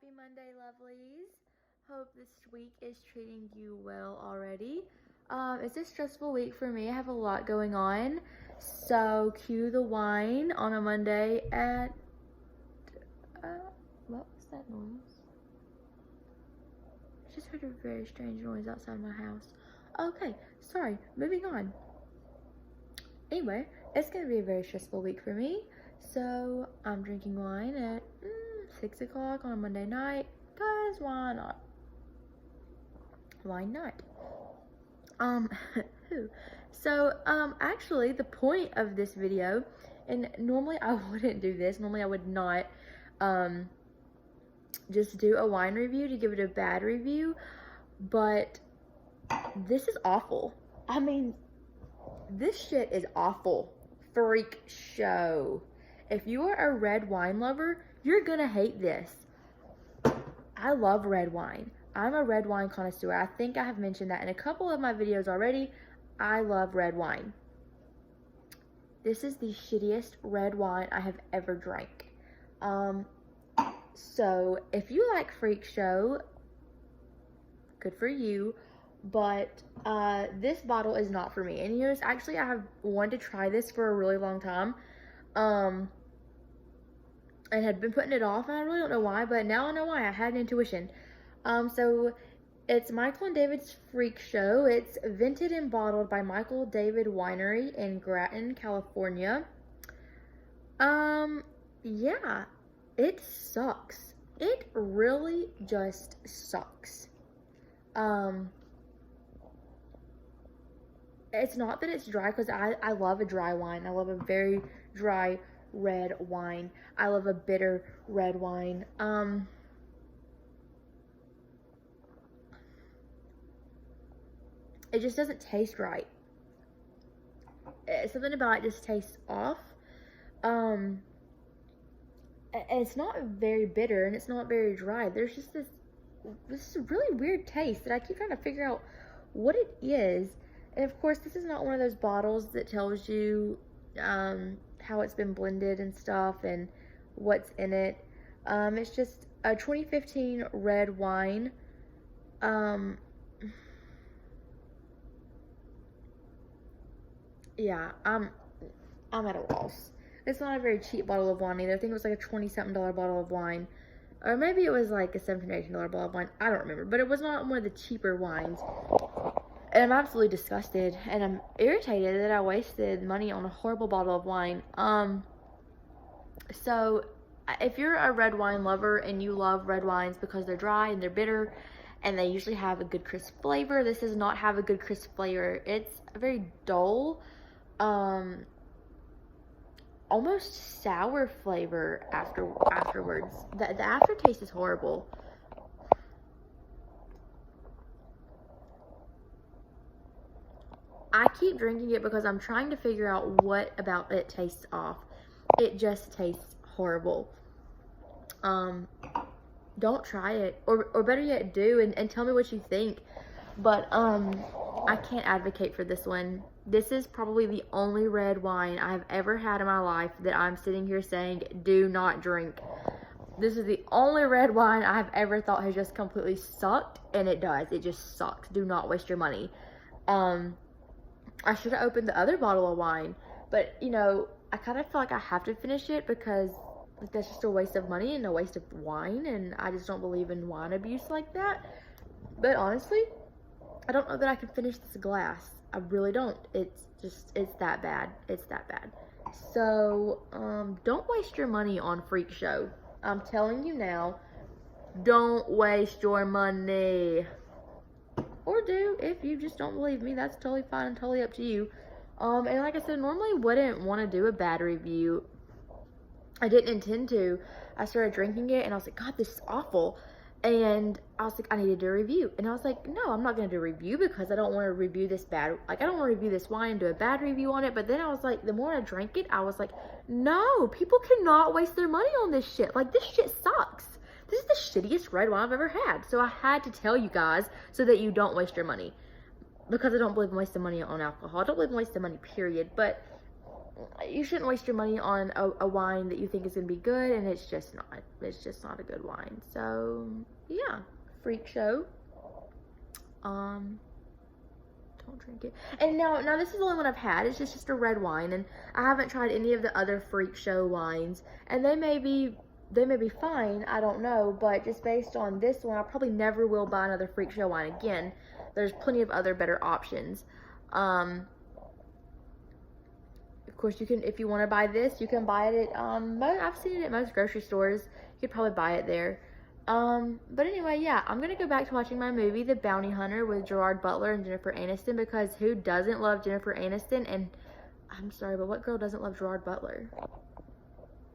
Happy Monday, lovelies. Hope this week is treating you well already. It's a stressful week for me. I have a lot going on. So, cue the wine on a Monday at, what was that noise? I just heard a very strange noise outside my house. Okay, sorry, moving on. Anyway, it's going to be a very stressful week for me. So, I'm drinking wine at 6 o'clock on a Monday night, because why not? Why not? So, actually, the point of this video, and normally I wouldn't do this, normally I would not, just do a wine review to give it a bad review, but this is awful. I mean, this shit is awful. Freak show. If you are a red wine lover, you're gonna hate this. I love red wine. I'm a red wine connoisseur. I think I have mentioned that in a couple of my videos already. I love red wine. This is the shittiest red wine I have ever drank. So if you like Freak Show, good for you. But this bottle is not for me. And here's actually, I have wanted to try this for a really long time. And had been putting it off, and I really don't know why, but now I know why. I had an intuition. So it's Michael and David's Freak Show. It's vented and bottled by Michael David Winery in Grattan, California. Yeah, it sucks. It really just sucks. It's not that it's dry, because I love a dry wine. I love a very dry red wine. I love a bitter red wine. It just doesn't taste right. Something about it just tastes off. It's not very bitter, and it's not very dry. There's just this really weird taste that I keep trying to figure out what it is. And of course, this is not one of those bottles that tells you how it's been blended and stuff and what's in it. It's just a 2015 red wine. Yeah, I'm at a loss. It's not a very cheap bottle of wine either. I think it was like a $20-something bottle of wine. Or maybe it was like a $17 or $18 bottle of wine. I don't remember. But it was not one of the cheaper wines. And I'm absolutely disgusted, and I'm irritated that I wasted money on a horrible bottle of wine. So if you're a red wine lover and you love red wines because they're dry and they're bitter and they usually have a good crisp flavor, this does not have a good crisp flavor. It's a very dull, almost sour flavor afterwards. The aftertaste is horrible. I keep drinking it because I'm trying to figure out what about it tastes off. It just tastes horrible. Don't try it, or better yet, do, and tell me what you think. But I can't advocate for this one. This is probably the only red wine I have ever had in my life that I'm sitting here saying do not drink. This is the only red wine I've ever thought has just completely sucked, and it does. It just sucks. Do not waste your money. I should have opened the other bottle of wine, but, you know, I kind of feel like I have to finish it because, like, that's just a waste of money and a waste of wine, and I just don't believe in wine abuse like that. But honestly, I don't know that I can finish this glass. I really don't. It's that bad. It's that bad. So, don't waste your money on Freak Show. I'm telling you now, don't waste your money. Or do, if you just don't believe me. That's totally fine and totally up to you. And like I said, normally wouldn't want to do a bad review. I didn't intend to. I started drinking it, and I was like, God, this is awful. And I was like, I need to do a review. And I was like, no, I'm not going to do a review because I don't want to review this bad. Like, I don't want to review this wine and do a bad review on it. But then I was like, the more I drank it, I was like, no, people cannot waste their money on this shit. Like, this shit sucks. This is the shittiest red wine I've ever had. So I had to tell you guys so that you don't waste your money. Because I don't believe in wasting money on alcohol. I don't believe in wasting money, period. But you shouldn't waste your money on a wine that you think is going to be good, and it's just not. It's just not a good wine. So, yeah. Freakshow. Don't drink it. And now this is the only one I've had. It's just a red wine, and I haven't tried any of the other Freakshow wines. And they may be fine, I don't know, but just based on this one, I probably never will buy another Freakshow wine again. There's plenty of other better options. Of course, you can, if you want to buy this, you can buy it at, I've seen it at most grocery stores. You could probably buy it there. But anyway, yeah, I'm gonna go back to watching my movie, The Bounty Hunter, with Gerard Butler and Jennifer Aniston, because who doesn't love Jennifer Aniston? And I'm sorry, but what girl doesn't love Gerard Butler?